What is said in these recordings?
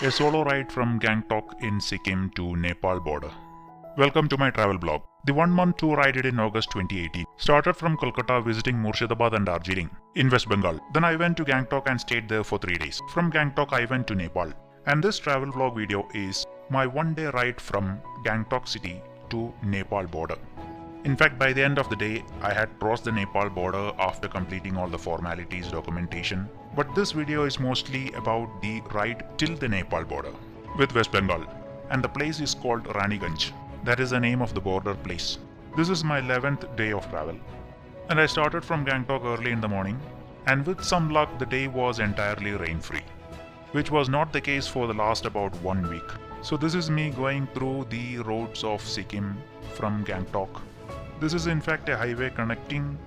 a solo ride from Gangtok in Sikkim to Nepal border. Welcome to my travel blog. The 1-month tour I did in August 2018 started from Kolkata visiting Murshidabad and Darjeeling in West Bengal. Then I went to Gangtok and stayed there for 3 days. From Gangtok I went to Nepal. And this travel vlog video is my 1-day ride from Gangtok city to Nepal border. In fact, by the end of the day, I had crossed the Nepal border after completing all the formalities, documentation. But this video is mostly about the ride till the Nepal border with West Bengal. And the place is called Raniganj. That is the name of the border place. This is my 11th day of travel. And I started from Gangtok early in the morning. And with some luck, the day was entirely rain-free, which was not the case for the last about 1 week. So this is me going through the roads of Sikkim from Gangtok. This is in fact a highway connecting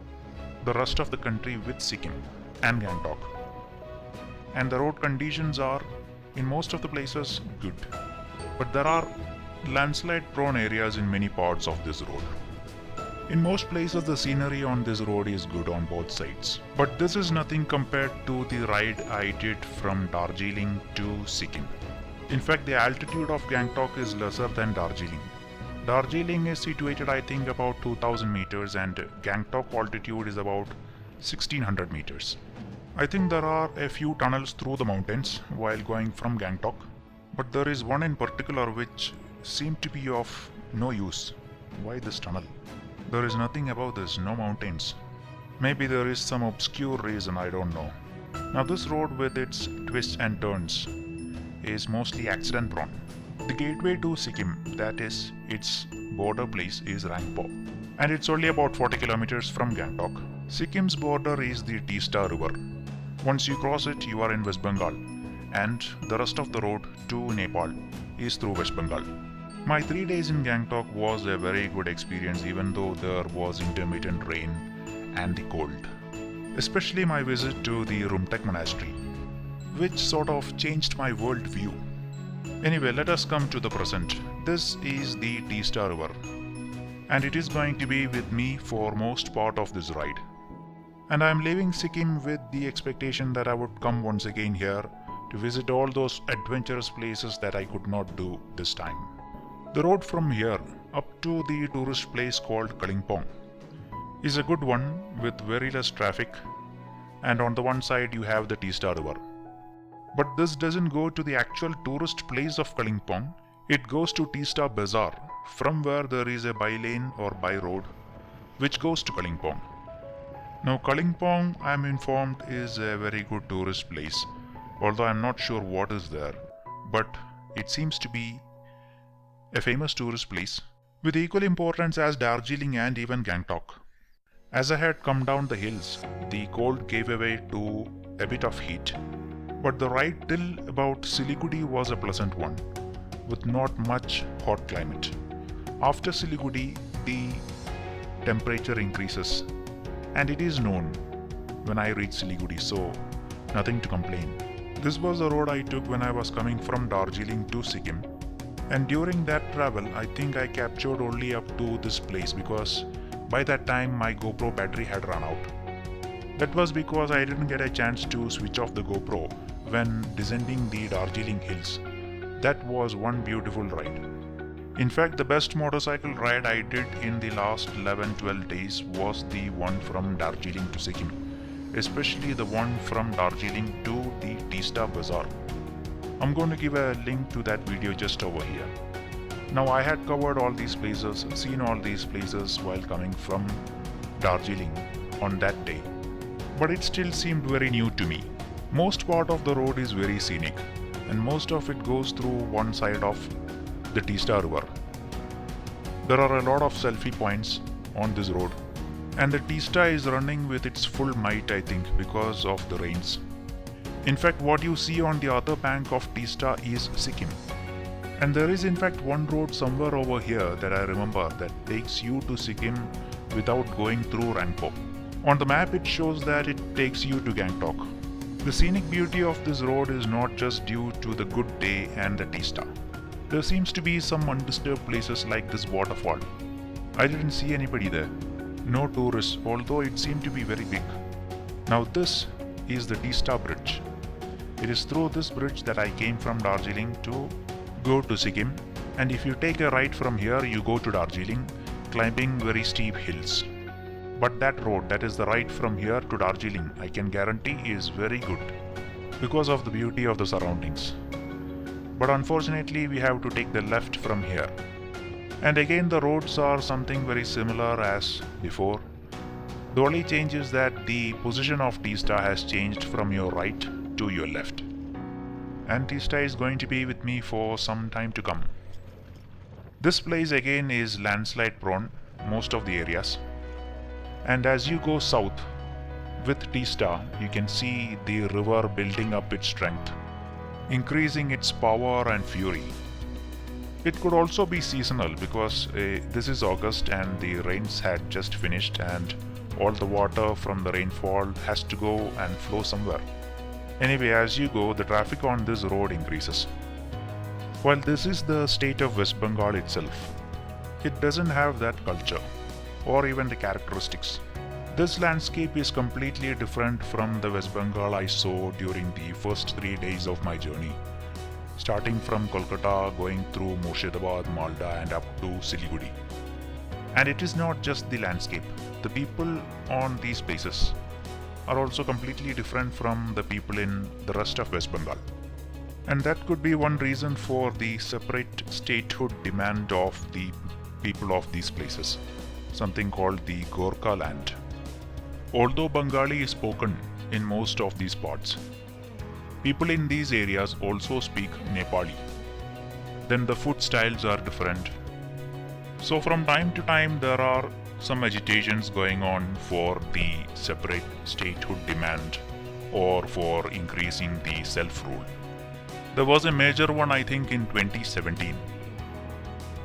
the rest of the country with Sikkim and Gangtok. And the road conditions are, in most of the places, good. But there are landslide prone areas in many parts of this road. In most places the scenery on this road is good on both sides. But this is nothing compared to the ride I did from Darjeeling to Sikkim. In fact, the altitude of Gangtok is lesser than Darjeeling. Darjeeling is situated I think about 2000 meters and Gangtok altitude is about 1600 meters. I think there are a few tunnels through the mountains while going from Gangtok, but there is one in particular which seemed to be of no use. Why this tunnel? There is nothing about this, no mountains. Maybe there is some obscure reason, I don't know. Now this road with its twists and turns is mostly accident prone. The gateway to Sikkim, that is its border place, is Rangpo, and it's only about 40 kilometers from Gangtok. Sikkim's border is the Teesta River. Once you cross it, you are in West Bengal, and the rest of the road to Nepal is through West Bengal. My 3 days in Gangtok was a very good experience, even though there was intermittent rain and the cold. Especially my visit to the Rumtek monastery, which sort of changed my world view. Anyway, let us come to the present. This is the Teesta River, and it is going to be with me for most part of this ride. And I am leaving Sikkim with the expectation that I would come once again here to visit all those adventurous places that I could not do this time. The road from here up to the tourist place called Kalimpong is a good one with very less traffic, and on the one side you have the Teesta River. But this doesn't go to the actual tourist place of Kalimpong. It goes to Teesta Bazaar, from where there is a by-lane or by-road which goes to Kalimpong. Now Kalimpong, I am informed, is a very good tourist place, although I am not sure what is there. But it seems to be a famous tourist place with equal importance as Darjeeling and even Gangtok. As I had come down the hills, the cold gave way to a bit of heat. But the ride till about Siligudi was a pleasant one, with not much hot climate. After Siligudi, the temperature increases, and it is known when I reach Siligudi, so nothing to complain. This was the road I took when I was coming from Darjeeling to Sikkim, and during that travel I think I captured only up to this place because by that time my GoPro battery had run out. That was because I didn't get a chance to switch off the GoPro when descending the Darjeeling hills. That was one beautiful ride. In fact, the best motorcycle ride I did in the last 11-12 days was the one from Darjeeling to Sikkim, especially the one from Darjeeling to the Teesta Bazaar. I'm going to give a link to that video just over here. Now I had covered all these places, seen all these places while coming from Darjeeling on that day, but it still seemed very new to me. Most part of the road is very scenic, and most of it goes through one side of the Teesta River. There are a lot of selfie points on this road, and the Teesta is running with its full might, I think, because of the rains. In fact, what you see on the other bank of Teesta is Sikkim. And there is in fact one road somewhere over here that I remember that takes you to Sikkim without going through Rangpo. On the map it shows that it takes you to Gangtok. The scenic beauty of this road is not just due to the good day and the Teesta. There seems to be some undisturbed places like this waterfall. I didn't see anybody there. No tourists, although it seemed to be very big. Now this is the Teesta Bridge. It is through this bridge that I came from Darjeeling to go to Sikkim, and if you take a right from here, you go to Darjeeling, climbing very steep hills. But that road, that is the right from here to Darjeeling, I can guarantee is very good because of the beauty of the surroundings. But unfortunately, we have to take the left from here. And again, the roads are something very similar as before. The only change is that the position of T-Star has changed from your right to your left. And T-Star is going to be with me for some time to come. This place again is landslide prone, most of the areas. And as you go south with T-Star, you can see the river building up its strength, increasing its power and fury. It could also be seasonal because this is August and the rains had just finished and all the water from the rainfall has to go and flow somewhere. Anyway, as you go, the traffic on this road increases. While this is the state of West Bengal itself, it doesn't have that culture or even the characteristics. This landscape is completely different from the West Bengal I saw during the first 3 days of my journey, starting from Kolkata, going through Murshidabad, Malda and up to Siligudi. And it is not just the landscape. The people on these places are also completely different from the people in the rest of West Bengal. And that could be one reason for the separate statehood demand of the people of these places, something called the Gorkha land. Although Bengali is spoken in most of these parts, people in these areas also speak Nepali. Then the food styles are different. So from time to time there are some agitations going on for the separate statehood demand or for increasing the self-rule. There was a major one, I think, in 2017.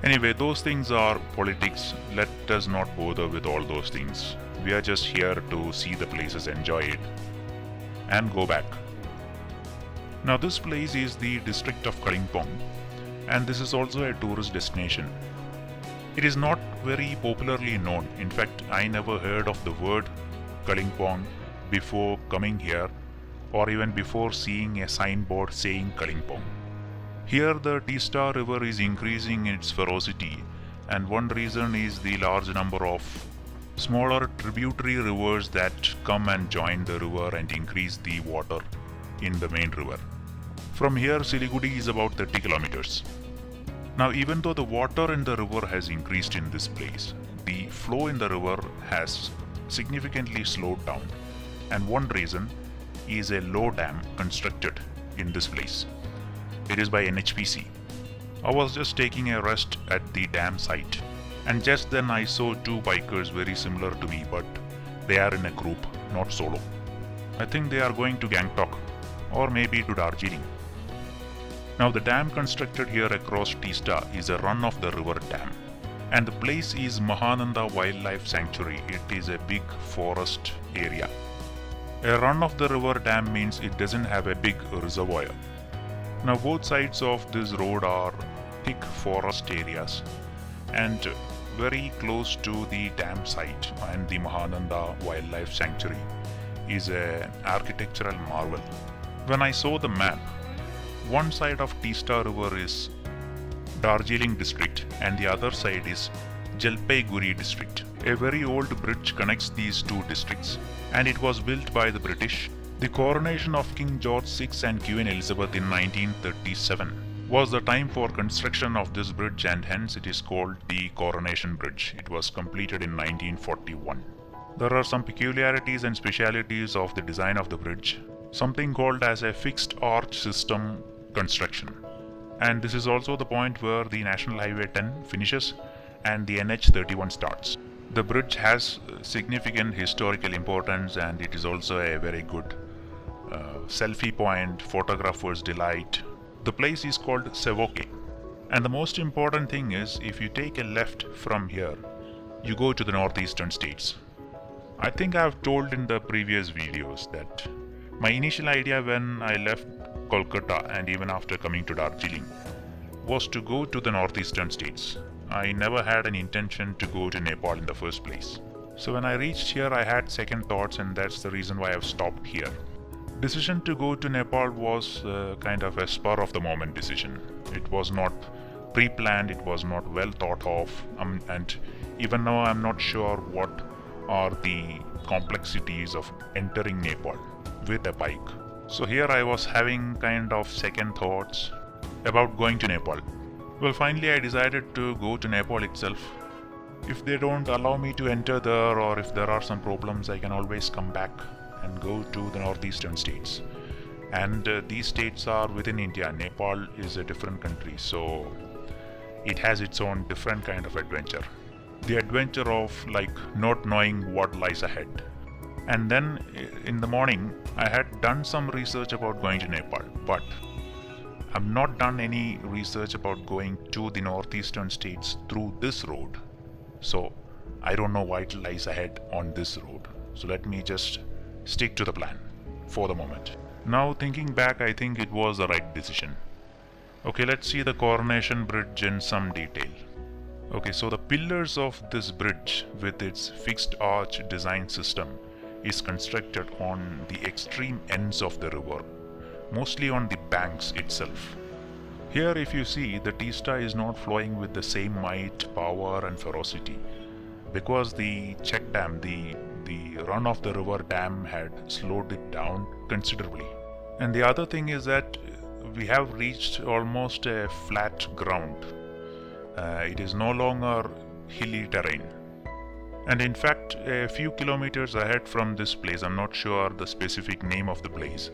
Anyway, those things are politics. Let us not bother with all those things. We are just here to see the places, enjoy it, and go back. Now this place is the district of Kalimpong, and this is also a tourist destination. It is not very popularly known. In fact, I never heard of the word Kalimpong before coming here, or even before seeing a signboard saying Kalimpong. Here the T-Star River is increasing in its ferocity, and one reason is the large number of smaller tributary rivers that come and join the river and increase the water in the main river. From here, Siligudi is about 30 kilometers. Now, even though the water in the river has increased in this place, the flow in the river has significantly slowed down, and one reason is a low dam constructed in this place. It is by NHPC. I was just taking a rest at the dam site, and just then I saw two bikers very similar to me, but they are in a group, not solo. I think they are going to Gangtok or maybe to Darjeeling. Now the dam constructed here across T-Star is a run-of-the-river dam, and the place is Mahananda Wildlife Sanctuary. It is a big forest area. A run-of-the-river dam means it doesn't have a big reservoir. Now both sides of this road are thick forest areas, and very close to the dam site and the Mahananda Wildlife Sanctuary is an architectural marvel. When I saw the map, one side of T-Star River is Darjeeling district and the other side is Jalpaiguri district. A very old bridge connects these two districts, and it was built by the British. The coronation of King George VI and Queen Elizabeth in 1937 was the time for construction of this bridge, and hence it is called the Coronation Bridge. It was completed in 1941. There are some peculiarities and specialities of the design of the bridge, something called as a fixed arch system construction. And this is also the point where the National Highway 10 finishes and the NH 31 starts. The bridge has significant historical importance, and it is also a very good selfie point, photographer's delight. The place is called Sevoke, and the most important thing is if you take a left from here, you go to the northeastern states. I think I have told in the previous videos that my initial idea when I left Kolkata and even after coming to Darjeeling was to go to the northeastern states. I never had an intention to go to Nepal in the first place. So when I reached here, I had second thoughts, and that's the reason why I've stopped here. Decision to go to Nepal was kind of a spur of the moment decision. It was not pre-planned, it was not well thought of, and even now I'm not sure what are the complexities of entering Nepal with a bike. So here I was having kind of second thoughts about going to Nepal. Well, finally I decided to go to Nepal itself. If they don't allow me to enter there, or if there are some problems, I can always come back and go to the northeastern states. And these states are within India. Nepal is a different country, so it has its own different kind of adventure. The adventure of like not knowing what lies ahead. And then in the morning I had done some research about going to Nepal, but I've not done any research about going to the northeastern states through this road. So I don't know what lies ahead on this road. So let me just stick to the plan for the moment. Now thinking back, I think it was the right decision. Okay, let's see the Coronation Bridge in some detail. Okay, so the pillars of this bridge with its fixed arch design system is constructed on the extreme ends of the river, mostly on the banks itself. Here if you see, the Teesta is not flowing with the same might, power and ferocity, because the check dam, the run of the river dam had slowed it down considerably. And the other thing is that we have reached almost a flat ground. It is no longer hilly terrain. And in fact, a few kilometers ahead from this place, I'm not sure the specific name of the place,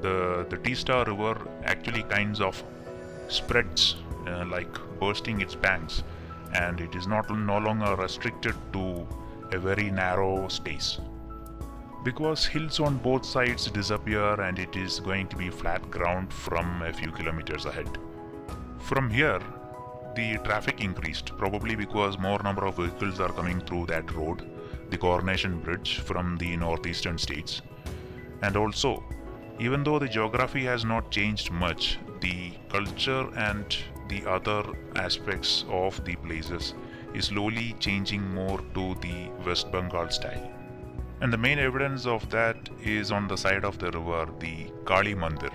the Teesta river actually kinds of spreads, like bursting its banks, and it is no longer restricted to a very narrow space, because hills on both sides disappear and it is going to be flat ground from a few kilometers ahead. From here the traffic increased, probably because more number of vehicles are coming through that road, the Coronation Bridge, from the northeastern states. And also, even though the geography has not changed much, the culture and the other aspects of the places is slowly changing more to the West Bengal style. And the main evidence of that is on the side of the river, the Kali Mandir.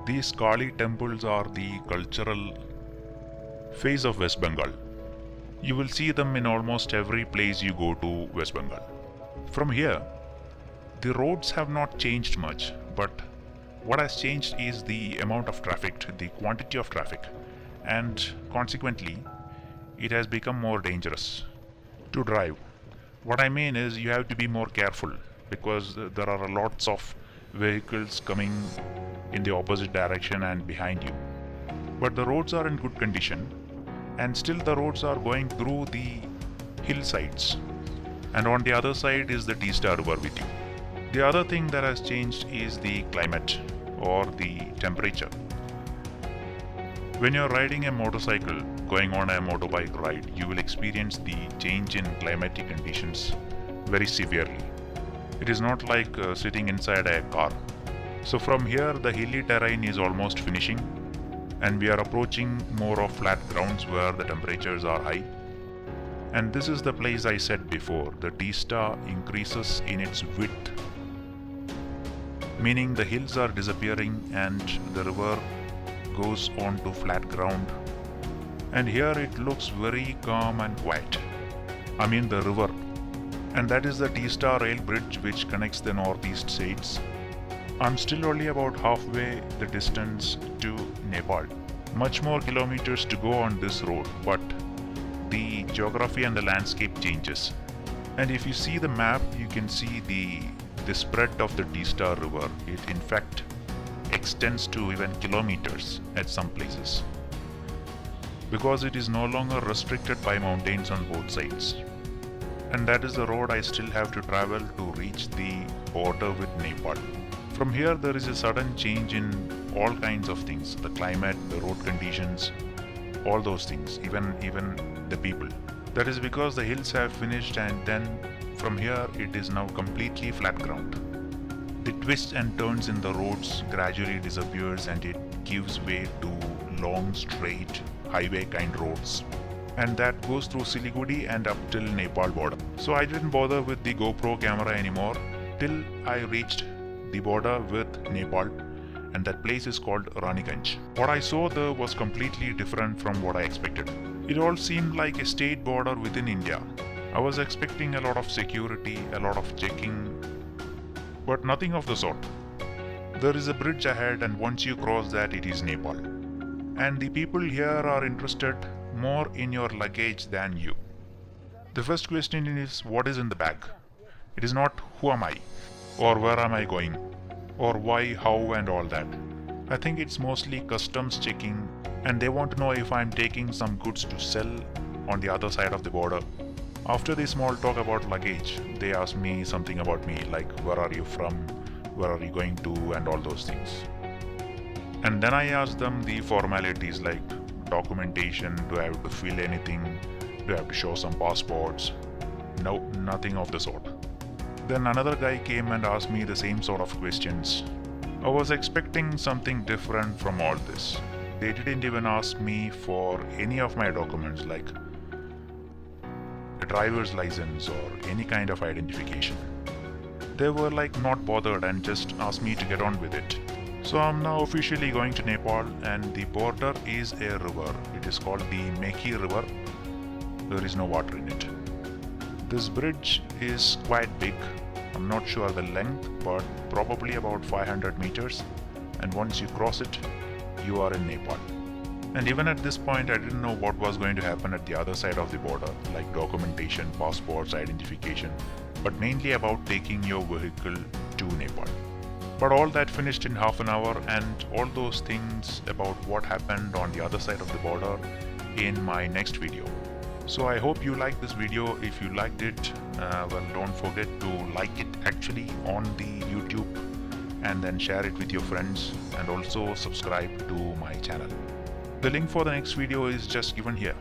These Kali temples are the cultural face of West Bengal. You will see them in almost every place you go to West Bengal. From here, the roads have not changed much, but what has changed is the amount of traffic, the quantity of traffic, and consequently, it has become more dangerous to drive. What I mean is you have to be more careful, because there are lots of vehicles coming in the opposite direction and behind you. But the roads are in good condition, and still the roads are going through the hillsides, and on the other side is the Teesta river with you. The other thing that has changed is the climate or the temperature. When you're riding a motorcycle, going on a motorbike ride, you will experience the change in climatic conditions very severely. It is not like sitting inside a car. So from here, the hilly terrain is almost finishing, and we are approaching more of flat grounds where the temperatures are high. And this is the place I said before, the Teesta increases in its width, meaning the hills are disappearing and the river goes on to flat ground. And here it looks very calm and quiet. I mean the river. And that is the Teesta rail bridge which connects the northeast states. I'm still only about halfway the distance to Nepal. Much more kilometers to go on this road, but the geography and the landscape changes. And if you see the map, you can see the spread of the Teesta river. It in fact extends to even kilometers at some places, because it is no longer restricted by mountains on both sides. And that is the road I still have to travel to reach the border with Nepal. From here there is a sudden change in all kinds of things, the climate, the road conditions, all those things, even the people. That is because the hills have finished, and then from here it is now completely flat ground. The twists and turns in the roads gradually disappears, and it gives way to long straight highway kind roads, and that goes through Siligudi and up till Nepal border. So I didn't bother with the GoPro camera anymore till I reached the border with Nepal, and that place is called Raniganj. What I saw there was completely different from what I expected. It all seemed like a state border within India. I was expecting a lot of security, a lot of checking, but nothing of the sort. There is a bridge ahead, and once you cross that, it is Nepal. And the people here are interested more in your luggage than you. The first question is, what is in the bag? It is not who am I, or where am I going, or why, how and all that. I think it's mostly customs checking, and they want to know if I'm taking some goods to sell on the other side of the border. After the small talk about luggage, they ask me something about me, like where are you from, where are you going to, and all those things. And then I ask them the formalities like documentation, do I have to fill anything, do I have to show some passports? No, nothing of the sort. Then another guy came and asked me the same sort of questions. I was expecting something different from all this. They didn't even ask me for any of my documents like a driver's license or any kind of identification. They were like not bothered and just asked me to get on with it. So I'm now officially going to Nepal, and the border is a river. It is called the Meki River. There is no water in it. This bridge is quite big. I'm not sure the length, but probably about 500 meters. And once you cross it, you are in Nepal. And even at this point, I didn't know what was going to happen at the other side of the border, like documentation, passports, identification, but mainly about taking your vehicle to Nepal. But all that finished in half an hour, and all those things about what happened on the other side of the border in my next video. So I hope you liked this video. If you liked it, well, don't forget to like it actually on the YouTube, and then share it with your friends, and also subscribe to my channel. The link for the next video is just given here.